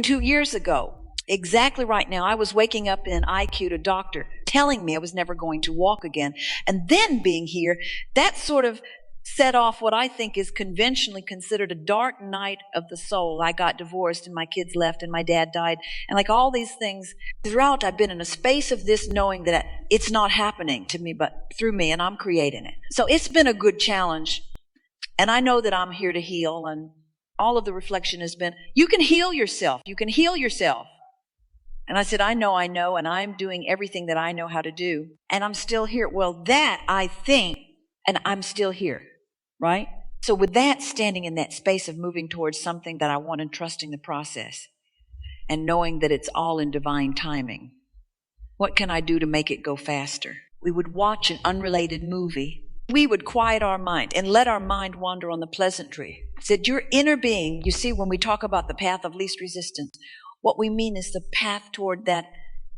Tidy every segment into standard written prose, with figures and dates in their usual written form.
2 years ago, exactly right now, I was waking up in an IQ to doctor telling me I was never going to walk again. And then being here, that sort of set off what I think is conventionally considered a dark night of the soul. I got divorced and my kids left and my dad died. And like all these things, throughout I've been in a space of this knowing that it's not happening to me, but through me, and I'm creating it. So it's been a good challenge. And I know that I'm here to heal, and all of the reflection has been, you can heal yourself. You can heal yourself. And I said, I know, and I'm doing everything that I know how to do. And I'm still here. Well, that I think, and I'm still here, right? So with that, standing in that space of moving towards something that I want and trusting the process and knowing that it's all in divine timing, what can I do to make it go faster? We would watch an unrelated movie. We would quiet our mind and let our mind wander on the pleasantry. Said your inner being, you see, when we talk about the path of least resistance, what we mean is the path toward that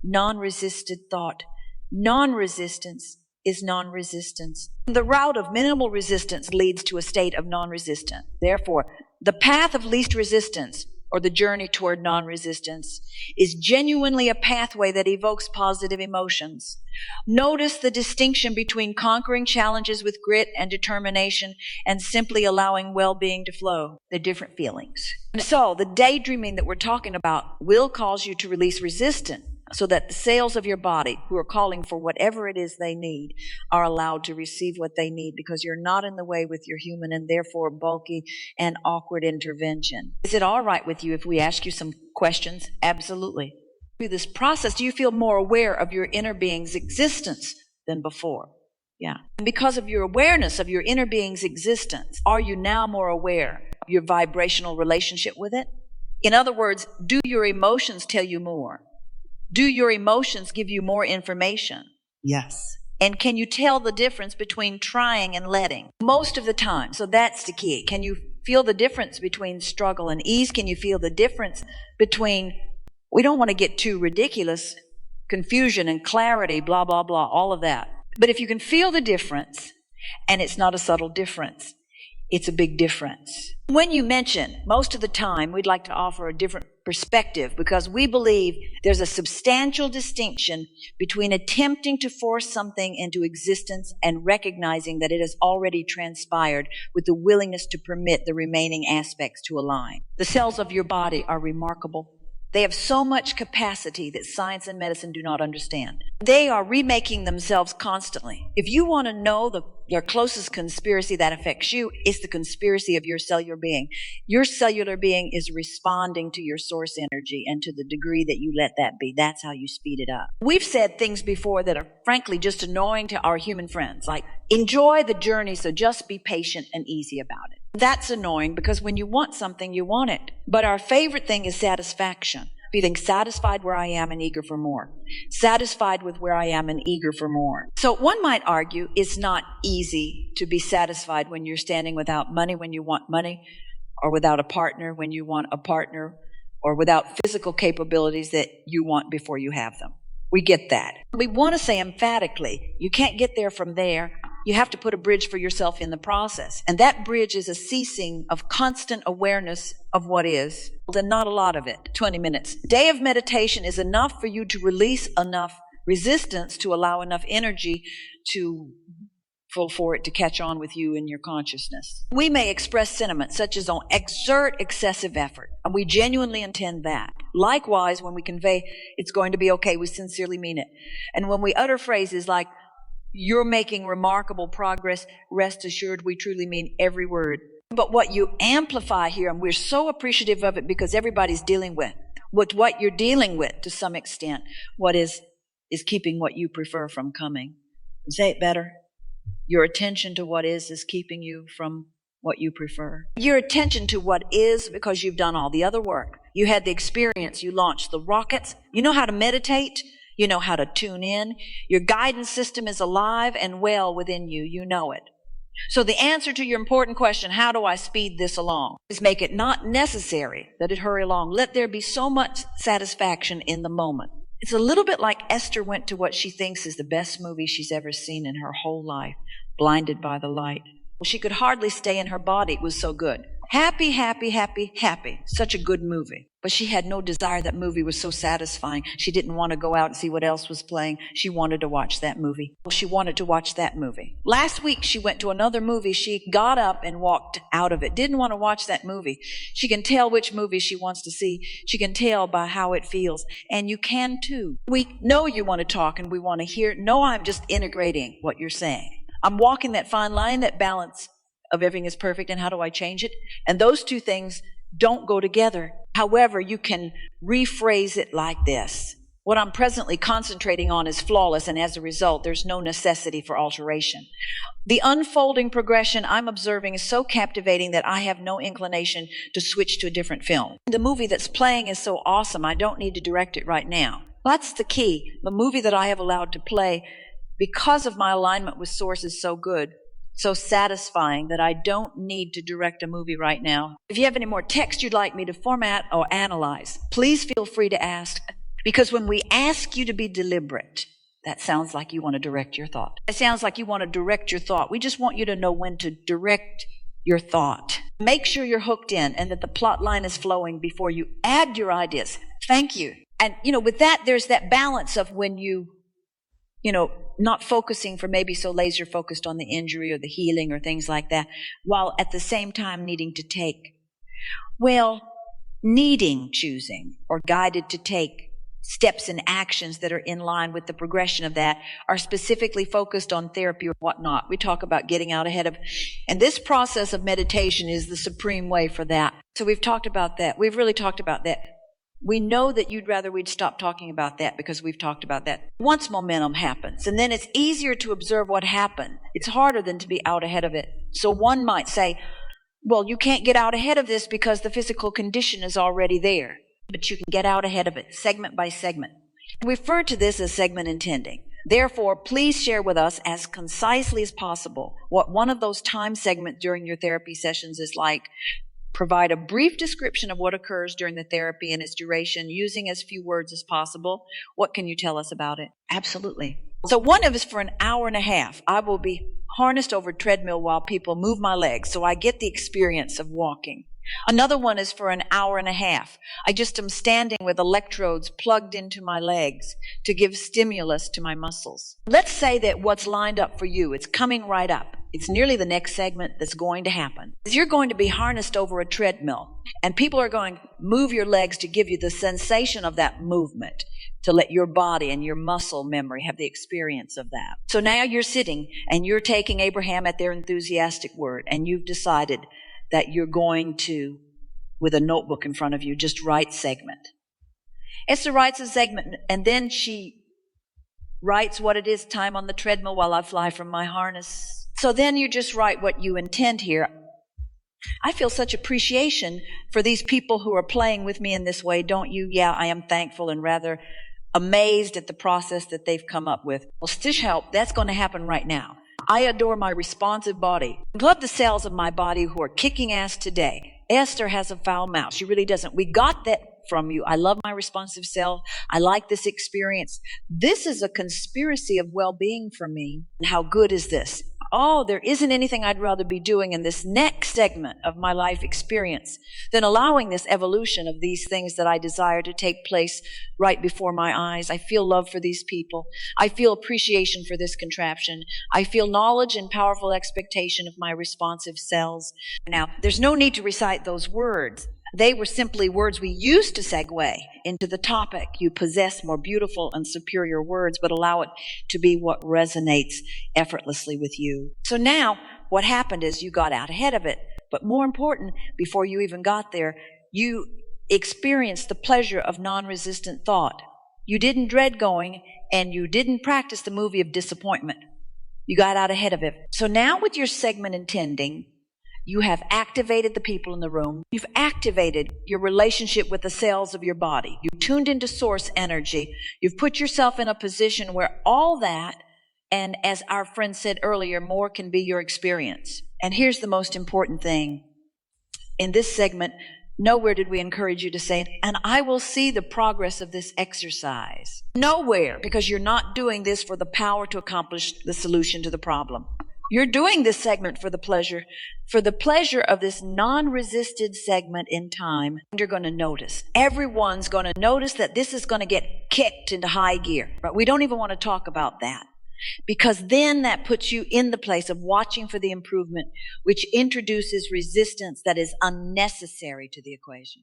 non-resisted thought. Non-resistance is non-resistance. The route of minimal resistance leads to a state of non-resistance. Therefore, the path of least resistance, or the journey toward non-resistance, is genuinely a pathway that evokes positive emotions. Notice the distinction between conquering challenges with grit and determination and simply allowing well-being to flow. They're different feelings. And so the daydreaming that we're talking about will cause you to release resistance so that the cells of your body, who are calling for whatever it is they need, are allowed to receive what they need, because you're not in the way with your human and therefore bulky and awkward intervention. Is it all right with you if we ask you some questions? Absolutely. Through this process, do you feel more aware of your inner being's existence than before? Yeah. And because of your awareness of your inner being's existence, are you now more aware of your vibrational relationship with it? In other words, do your emotions tell you more? Do your emotions give you more information? Yes. And can you tell the difference between trying and letting? Most of the time. So that's the key. Can you feel the difference between struggle and ease? Can you feel the difference between, we don't want to get too ridiculous, confusion and clarity, blah, blah, blah, all of that. But if you can feel the difference, and it's not a subtle difference, it's a big difference. When you mention, most of the time, we'd like to offer a different perspective, because we believe there's a substantial distinction between attempting to force something into existence and recognizing that it has already transpired, with the willingness to permit the remaining aspects to align. The cells of your body are remarkable. They have so much capacity that science and medicine do not understand. They are remaking themselves constantly. If you want to know your closest conspiracy that affects you, it's the conspiracy of your cellular being. Your cellular being is responding to your source energy, and to the degree that you let that be, that's how you speed it up. We've said things before that are frankly just annoying to our human friends, like, enjoy the journey, so just be patient and easy about it. That's annoying, because when you want something, you want it. But our favorite thing is satisfaction. Feeling satisfied where I am and eager for more. Satisfied with where I am and eager for more. So one might argue it's not easy to be satisfied when you're standing without money when you want money, or without a partner when you want a partner, or without physical capabilities that you want before you have them. We get that. We want to say emphatically, you can't get there from there. You have to put a bridge for yourself in the process. And that bridge is a ceasing of constant awareness of what is, and not a lot of it. 20 minutes. Day of meditation is enough for you to release enough resistance to allow enough energy for it to catch on with you in your consciousness. We may express sentiments such as on exert excessive effort, and we genuinely intend that. Likewise, when we convey it's going to be okay, we sincerely mean it. And when we utter phrases like, you're making remarkable progress, rest assured we truly mean every word. But what you amplify here, and we're so appreciative of it because everybody's dealing with what you're dealing with to some extent, what is keeping what you prefer from coming. Say it better. Your attention to what is keeping you from what you prefer. Your attention to what is, because you've done all the other work. You had the experience. You launched the rockets. You know how to meditate. You know how to tune in. Your guidance system is alive and well within you. You know it. So the answer to your important question, how do I speed this along, is make it not necessary that it hurry along. Let there be so much satisfaction in the moment. It's a little bit like Esther went to what she thinks is the best movie she's ever seen in her whole life, Blinded by the Light. Well, she could hardly stay in her body. It was so good. Happy, happy, happy, happy. Such a good movie. But she had no desire. That movie was so satisfying. She didn't want to go out and see what else was playing. She wanted to watch that movie. She wanted to watch that movie. Last week, she went to another movie. She got up and walked out of it. Didn't want to watch that movie. She can tell which movie she wants to see. She can tell by how it feels. And you can too. We know you want to talk and we want to hear. No, I'm just integrating what you're saying. I'm walking that fine line, that balance of everything is perfect and how do I change it? And those two things don't go together. However, you can rephrase it like this. What I'm presently concentrating on is flawless, and as a result, there's no necessity for alteration. The unfolding progression I'm observing is so captivating that I have no inclination to switch to a different film. The movie that's playing is so awesome, I don't need to direct it right now. That's the key. The movie that I have allowed to play, because of my alignment with Source, is so good, so satisfying that I don't need to direct a movie right now. If you have any more text you'd like me to format or analyze, please feel free to ask, because when we ask you to be deliberate, that sounds like you want to direct your thought. It sounds like you want to direct your thought. We just want you to know when to direct your thought. Make sure you're hooked in and that the plot line is flowing before you add your ideas. Thank you. And, with that, there's that balance of when not focusing for maybe so laser focused on the injury or the healing or things like that, while at the same time choosing or guided to take steps and actions that are in line with the progression of that, are specifically focused on therapy or whatnot. We talk about getting out ahead of, and this process of meditation is the supreme way for that. So we've talked about that. We've really talked about that. We know that you'd rather we'd stop talking about that because we've talked about that. Once momentum happens, and then it's easier to observe what happened. It's harder than to be out ahead of it. So one might say, well, you can't get out ahead of this because the physical condition is already there. But you can get out ahead of it, segment by segment. We refer to this as segment intending. Therefore, please share with us as concisely as possible what one of those time segments during your therapy sessions is like. Provide a brief description of what occurs during the therapy and its duration, using as few words as possible. What can you tell us about it? Absolutely. So one of us, for an hour and a half, I will be harnessed over a treadmill while people move my legs, so I get the experience of walking. Another one is for an hour and a half. I just am standing with electrodes plugged into my legs to give stimulus to my muscles. Let's say that what's lined up for you, it's coming right up. It's nearly the next segment that's going to happen. You're going to be harnessed over a treadmill, and people are going to move your legs to give you the sensation of that movement, to let your body and your muscle memory have the experience of that. So now you're sitting, and you're taking Abraham at their enthusiastic word, and you've decided that you're going to, with a notebook in front of you, just write segment. Esther writes a segment, and then she writes what it is, time on the treadmill while I fly from my harness. So then you just write what you intend here. I feel such appreciation for these people who are playing with me in this way, don't you? Yeah, I am thankful and rather amazed at the process that they've come up with. Well, Stish help, that's going to happen right now. I adore my responsive body. I love the cells of my body who are kicking ass today. Esther has a foul mouth. She really doesn't. We got that from you. I love my responsive self. I like this experience. This is a conspiracy of well-being for me. And how good is this? Oh, there isn't anything I'd rather be doing in this next segment of my life experience than allowing this evolution of these things that I desire to take place right before my eyes. I feel love for these people. I feel appreciation for this contraption. I feel knowledge and powerful expectation of my responsive cells. Now, there's no need to recite those words. They were simply words we used to segue into the topic. You possess more beautiful and superior words, but allow it to be what resonates effortlessly with you. So now what happened is you got out ahead of it. But more important, before you even got there, you experienced the pleasure of non-resistant thought. You didn't dread going, and you didn't practice the movie of disappointment. You got out ahead of it. So now with your segment intending, you have activated the people in the room. You've activated your relationship with the cells of your body. You've tuned into source energy. You've put yourself in a position where all that, and as our friend said earlier, more can be your experience. And here's the most important thing. In this segment, nowhere did we encourage you to say, and I will see the progress of this exercise. Nowhere, because you're not doing this for the power to accomplish the solution to the problem. You're doing this segment for the pleasure of this non-resisted segment in time. You're going to notice. Everyone's going to notice that this is going to get kicked into high gear. But we don't even want to talk about that, because then that puts you in the place of watching for the improvement, which introduces resistance that is unnecessary to the equation.